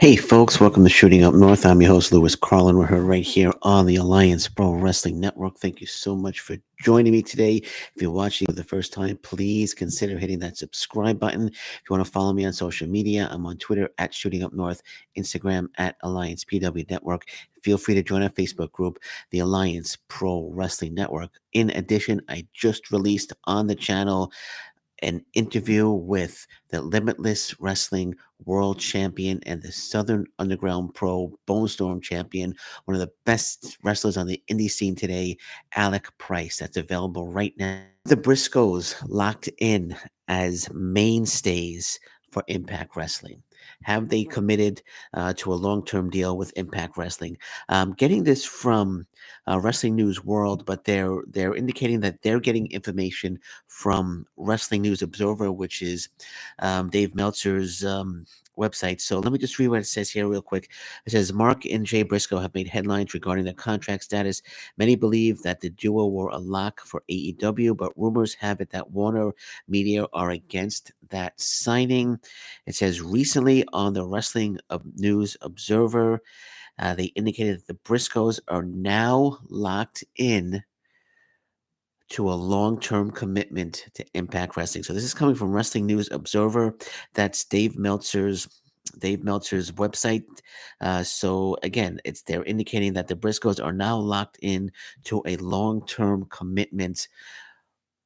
Hey folks, welcome to Shooting Up North. I'm your host, Lewis Carlin. We're here right here on the Alliance Pro Wrestling Network. Thank you so much for joining me today. If you're watching for the first time, please consider hitting that subscribe button. If you want to follow me on social media, I'm on Twitter at Shooting Up North, Instagram at Alliance PW Network. Feel free to join our Facebook group, the Alliance Pro Wrestling Network. In addition, I just released on the channel an interview with the Limitless Wrestling World Champion and the Southern Underground Pro Bone Storm Champion, one of the best wrestlers on the indie scene today, Alec Price. That's available right now. The Briscoes locked in as mainstays for Impact Wrestling. Have they committed to a long-term deal with Impact Wrestling? Getting this from Wrestling News World, but they're indicating that they're getting information from Wrestling News Observer, which is Dave Meltzer's website. So let me just read what it says here real quick. It says Mark and Jay Briscoe have made headlines regarding their contract status. Many believe that the duo were a lock for AEW, but rumors have it that Warner Media are against that signing. It says recently on the News Observer, they indicated that the Briscoes are now locked in to a long-term commitment to Impact Wrestling. So this is coming from Wrestling News Observer. That's Dave Meltzer's website. So again, they're indicating that the Briscoes are now locked in to a long-term commitment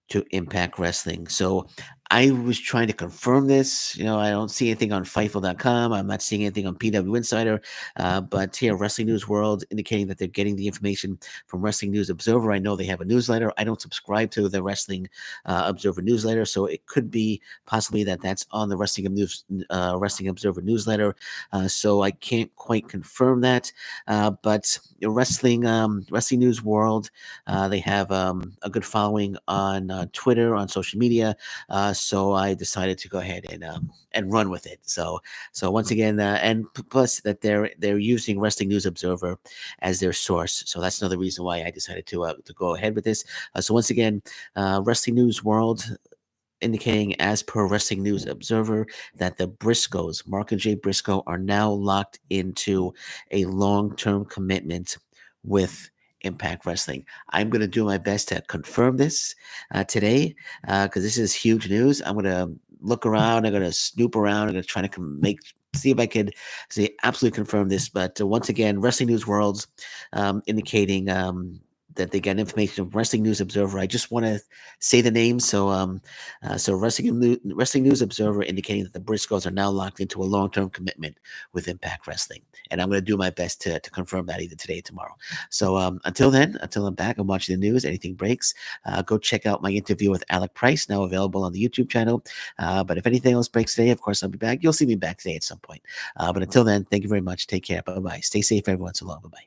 to Impact Wrestling. So I was trying to confirm this. I don't see anything on Fightful.com. I'm not seeing anything on PW Insider. But here, Wrestling News World indicating that they're getting the information from Wrestling News Observer. I know they have a newsletter. I don't subscribe to the Wrestling Observer newsletter, so it could be possibly that that's on the Wrestling Observer newsletter. So I can't quite confirm that. But Wrestling News World, they have a good following on Twitter, on social media. So I decided to go ahead and run with it. So once again, and plus that they're using Wrestling News Observer as their source. So that's another reason why I decided to go ahead with this. So once again, Wrestling News World indicating, as per Wrestling News Observer, that the Briscoes, Mark and Jay Briscoe, are now locked into a long-term commitment with Impact Wrestling. I'm going to do my best to confirm this today because this is huge news. I'm going to look around. I'm going to snoop around. I'm going to try to see if I could absolutely confirm this. But once again, Wrestling News World's indicating that they got information from Wrestling News Observer. I just want to say the name. So Wrestling News Observer indicating that the Briscoes are now locked into a long-term commitment with Impact Wrestling, and I'm going to do my best to confirm that either today or tomorrow. So until then, until I'm back, I'm watching the news. Anything breaks, go check out my interview with Alec Price, now available on the YouTube channel. But if anything else breaks today, of course I'll be back. You'll see me back today at some point. But until then, thank you very much. Take care. Bye bye. Stay safe, everyone. So long. Bye bye.